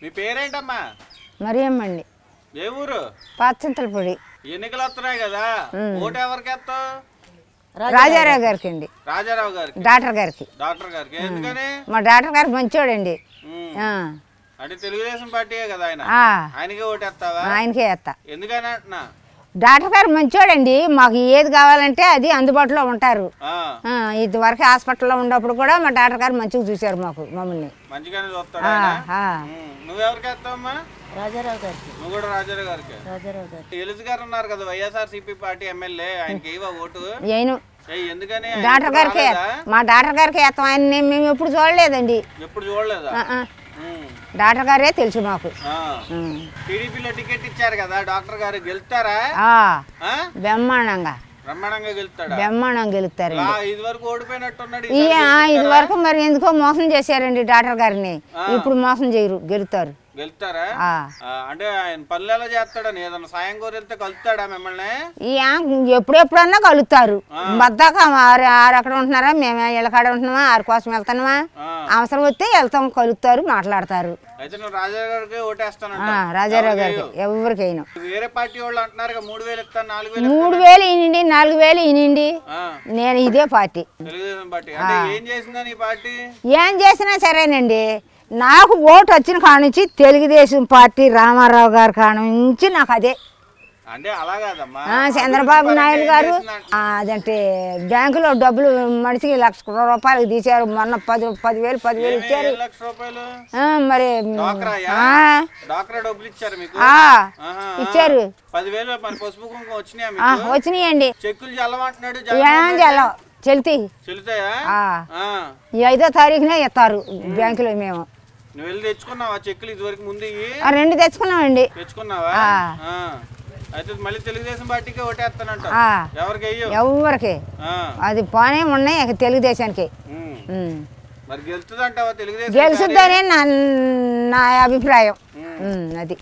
మీ పేరేంటమ్మా? మరియమ్మండి. ఏ ఊరు? పాచింతలపొడి. ఎన్నికలు వస్తున్నాయి కదా, ఓటు ఎవరికి వేస్తావు? రాజారావు గారికి అండి. రాజారావు గారికి? డాక్టర్ గారికి. డాక్టర్ గారికి ఎందుకని? మా డాక్టర్ గారికి మంచోడండి. అంటే తెలుగుదేశం పార్టీయే కదా ఆయన, ఆయనకే ఓటు వేస్తావా? ఆయనకే వేస్తా. ఎందుకని అంటున్నా? డాక్టర్ గారు మంచోడండి, మాకు ఏది కావాలంటే అది అందుబాటులో ఉంటారు. ఇదివరకు హాస్పిటల్లో ఉన్నప్పుడు కూడా మా డాక్టర్ గారు మంచిగా చూశారు మమ్మల్ని మంచిగానే చూస్తాడు. నువ్వెవరికి వేస్తావమ్మా? రాజారావు గారికి. నువ్వు కూడా రాజారావు గారికి? రాజారావు గారికి. ఎలుసు గారు ఉన్నారు కదా వైఎస్ఆర్సీపీ పార్టీ ఎమ్మెల్యే, ఆయనకి ఏవా ఓటు? ఎందుకని? డాక్టర్ గారికి, మా డాక్టర్ గారికి వేస్తాం. ఆయన మేము ఎప్పుడు చూడలేదండి. ఎప్పుడు చూడలేదా? డాక్టర్ గారే తెలుసు మాకు. టీడీపీలో టికెట్ ఇచ్చారు కదా, డాక్టర్ గారు గెలుస్తారా? బ్రహ్మాండంగా గెలుస్తాడు. బ్రహ్మాండంగా గెలుస్తారు. ఇది వరకు ఓడిపోయినట్టున్నాడు. ఇది వరకు మరి ఎందుకో మోసం చేశారండి డాక్టర్ గారిని. ఇప్పుడు మోసం చేయరు, గెలుస్తారు. గెలుస్తారా? అంటే ఆయన పనులు ఎలా చేస్తాడని ఏదన్నా సాయం కోరి వెళ్తే కలుస్తాడా మిమ్మల్ని? ఎప్పుడెప్పుడన్నా కలుస్తారు. బద్దాక ఆరు అక్కడ ఉంటున్నారా, మేము ఇళ్ళకాడ ఉంటున్నామా, ఆరు కోసం వెళ్తున్నామా, అవసరం వస్తే వెళ్తాం, కలుస్తారు, మాట్లాడతారు. అయితే నువ్వు రాజారావు గారికి ఓటేస్తాను? రాజారావు గారికి ఎవరికైనా. వేరే పార్టీ వాళ్ళు అంటున్నారు 3000 ఇస్తాను, 4000. 3000 ఇనండి, 4000 ఇనండి. నేను ఇదే పార్టీ, తెలుగుదేశం పార్టీ. అంటే ఏం చేసిందని ఈ పార్టీ? ఏం చేసినా సరేనండి, నాకు ఓటు వచ్చిన కాడ నుంచి తెలుగుదేశం పార్టీ రామారావు గారి కాడ నుంచి నాకు అదే. అంటే అలా కాదమ్మా, చంద్రబాబు నాయుడు గారు అదంటే బ్యాంకులో డబ్బులు మనిషికి ₹1,00,000 తీశారు. మొన్న 10,000 ఇచ్చారు. మరి ఇచ్చారు. 10,000 పసుపు కుంకుమ వచ్చినాయండి. చెక్కులు చల్లమంటున్నాడు. చెల్లుతాయా? ఈ 5వ తారీఖునే ఇస్తారు బ్యాంకులో. మేము నువ్వు వెళ్ళి తెచ్చుకున్నావా చెక్కులు? ఇదివరకు ముందు 2 తెచ్చుకున్నామండి. తెచ్చుకున్నావా? అయితే మళ్ళీ తెలుగుదేశం పార్టీకి ఓటేస్తానంట. ఎవరికి? ఎవరికి అది పోనే ఉన్నాయి తెలుగుదేశానికి. మరి గెలుస్తుందంటావా తెలుగుదేశం? గెలుస్తుందనే నా అభిప్రాయం. అది